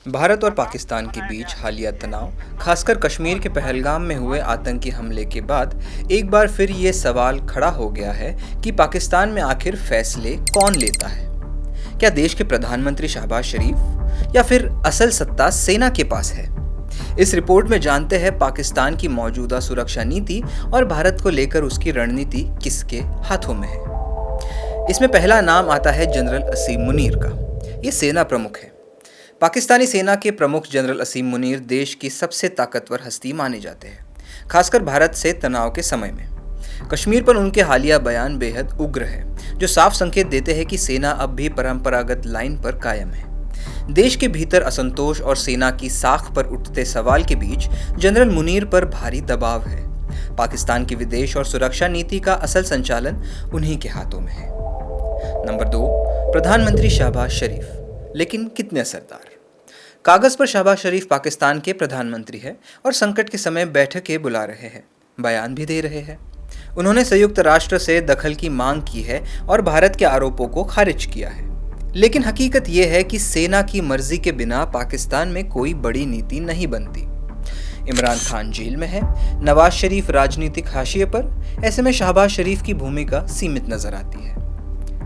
भारत और पाकिस्तान के बीच हालिया तनाव, खासकर कश्मीर के पहलगाम में हुए आतंकी हमले के बाद एक बार फिर ये सवाल खड़ा हो गया है कि पाकिस्तान में आखिर फैसले कौन लेता है। क्या देश के प्रधानमंत्री शहबाज शरीफ या फिर असल सत्ता सेना के पास है? इस रिपोर्ट में जानते हैं पाकिस्तान की मौजूदा सुरक्षा नीति और भारत को लेकर उसकी रणनीति किसके हाथों में है। इसमें पहला नाम आता है जनरल असीम मुनीर का। ये सेना प्रमुख है। पाकिस्तानी सेना के प्रमुख जनरल असीम मुनीर देश की सबसे ताकतवर हस्ती माने जाते हैं, खासकर भारत से तनाव के समय में। कश्मीर पर उनके हालिया बयान बेहद उग्र है, जो साफ संकेत देते हैं कि सेना अब भी परंपरागत लाइन पर कायम है। देश के भीतर असंतोष और सेना की साख पर उठते सवाल के बीच जनरल मुनीर पर भारी दबाव है। पाकिस्तान की विदेश और सुरक्षा नीति का असल संचालन उन्हीं के हाथों में है। नंबर 2, प्रधानमंत्री शहबाज शरीफ, लेकिन कितने असरदार? कागज पर शहबाज शरीफ पाकिस्तान के प्रधानमंत्री है और संकट के समय बैठकें बुला रहे हैं, बयान भी दे रहे हैं। उन्होंने संयुक्त राष्ट्र से दखल की मांग की है और भारत के आरोपों को खारिज किया है। लेकिन हकीकत यह है कि सेना की मर्जी के बिना पाकिस्तान में कोई बड़ी नीति नहीं बनती। इमरान खान जेल में है, नवाज शरीफ राजनीतिक हाशिए पर, ऐसे में शहबाज शरीफ की भूमिका सीमित नजर आती है।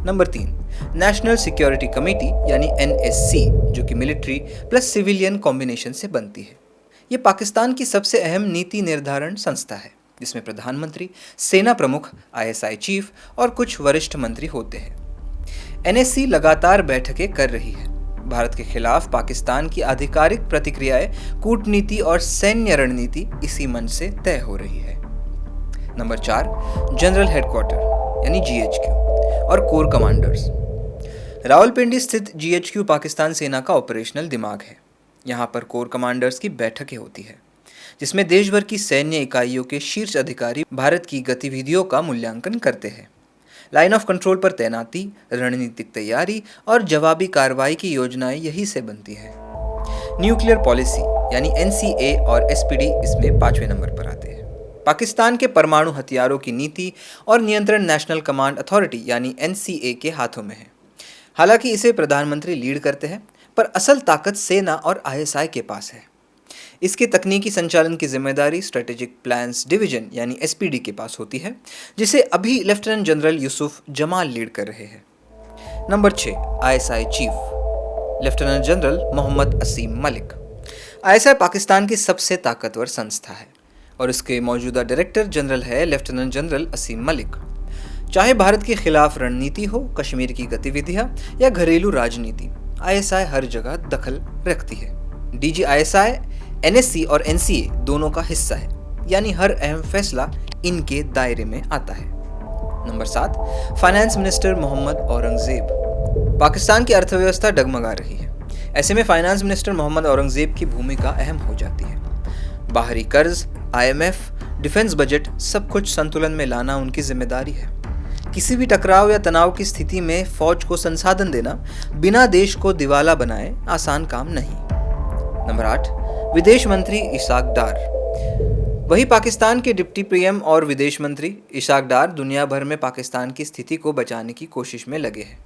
नंबर 3, नेशनल सिक्योरिटी कमेटी यानी NSC, जो कि मिलिट्री प्लस सिविलियन कॉम्बिनेशन से बनती है। ये पाकिस्तान की सबसे अहम नीति निर्धारण संस्था है, जिसमें प्रधानमंत्री, सेना प्रमुख, ISI चीफ और कुछ वरिष्ठ मंत्री होते हैं। NSC लगातार बैठकें कर रही है। भारत के खिलाफ पाकिस्तान की आधिकारिक प्रतिक्रियाएं, कूटनीति और सैन्य रणनीति इसी मंच से तय हो रही है। नंबर 4, जनरल हेडक्वार्टर यानी GHQ और कोर कमांडर्स। रावलपिंडी स्थित GHQ पाकिस्तान सेना का ऑपरेशनल दिमाग है। यहाँ पर कोर कमांडर्स की बैठकें होती है, जिसमें देश भर की सैन्य इकाइयों के शीर्ष अधिकारी भारत की गतिविधियों का मूल्यांकन करते हैं। लाइन ऑफ कंट्रोल पर तैनाती, रणनीतिक तैयारी और जवाबी कार्रवाई की योजनाएं यही से बनती है। न्यूक्लियर पॉलिसी यानी NCA और SPD इसमें 5वें नंबर पर आते हैं। पाकिस्तान के परमाणु हथियारों की नीति और नियंत्रण नेशनल कमांड अथॉरिटी यानी NCA के हाथों में है। हालांकि इसे प्रधानमंत्री लीड करते हैं, पर असल ताकत सेना और ISI के पास है। इसके तकनीकी संचालन की जिम्मेदारी स्ट्रेटेजिक प्लान्स डिवीजन यानी SPD के पास होती है, जिसे अभी lieutenant general Yusuf Jamal lead कर रहे हैं। Number 6, ISI chief lieutenant general Mohammad Asim Malik. ISI Pakistan की सबसे ताकतवर संस्था है और इसके मौजूदा डायरेक्टर जनरल है लेफ्टिनेंट जनरल असीम मलिक। चाहे भारत के खिलाफ रणनीति हो, कश्मीर की गतिविधियां या घरेलू राजनीति, ISI हर जगह दखल रखती है। DG ISI NSC और NCA दोनों का हिस्सा है, यानी हर अहम फैसला इनके दायरे में आता है। Number 7, finance minister Mohammad Aurangzeb. Pakistan की अर्थव्यवस्था डगमगा रही है। ऐसे में फाइनेंस मिनिस्टर मोहम्मद औरंगजेब की भूमिका अहम हो जाती है। बाहरी कर्ज, IMF, डिफेंस बजट, सब कुछ संतुलन में लाना उनकी जिम्मेदारी है। किसी भी टकराव या तनाव की स्थिति में फौज को संसाधन देना बिना देश को दिवाला बनाए आसान काम नहीं। नंबर 8, विदेश मंत्री इशाक डार। वही पाकिस्तान के डिप्टी PM और विदेश मंत्री इशाक डार दुनिया भर में पाकिस्तान की स्थिति को बचाने की कोशिश में लगे हैं।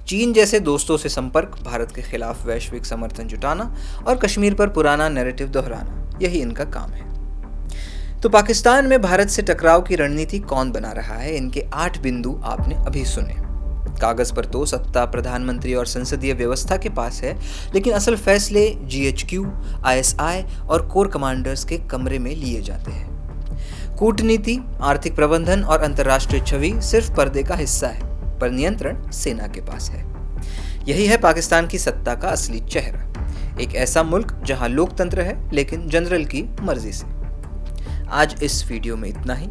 चीन जैसे दोस्तों से संपर्क, भारत के खिलाफ वैश्विक समर्थन जुटाना और कश्मीर पर पुराना नैरेटिव दोहराना, यही इनका काम है। तो पाकिस्तान में भारत से टकराव की रणनीति कौन बना रहा है, इनके 8 बिंदु आपने अभी सुने। कागज पर तो सत्ता प्रधानमंत्री और संसदीय व्यवस्था के पास है, लेकिन असल फैसले GHQ, ISI और कोर कमांडर्स के कमरे में लिए जाते हैं। कूटनीति, आर्थिक प्रबंधन और अंतर्राष्ट्रीय छवि सिर्फ पर्दे का हिस्सा है, पर नियंत्रण सेना के पास है। यही है पाकिस्तान की सत्ता का असली चेहरा। एक ऐसा मुल्क जहां लोकतंत्र है, लेकिन जनरल की मर्जी से। आज इस वीडियो में इतना ही।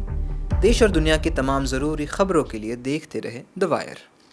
देश और दुनिया की तमाम ज़रूरी खबरों के लिए देखते रहे द वायर।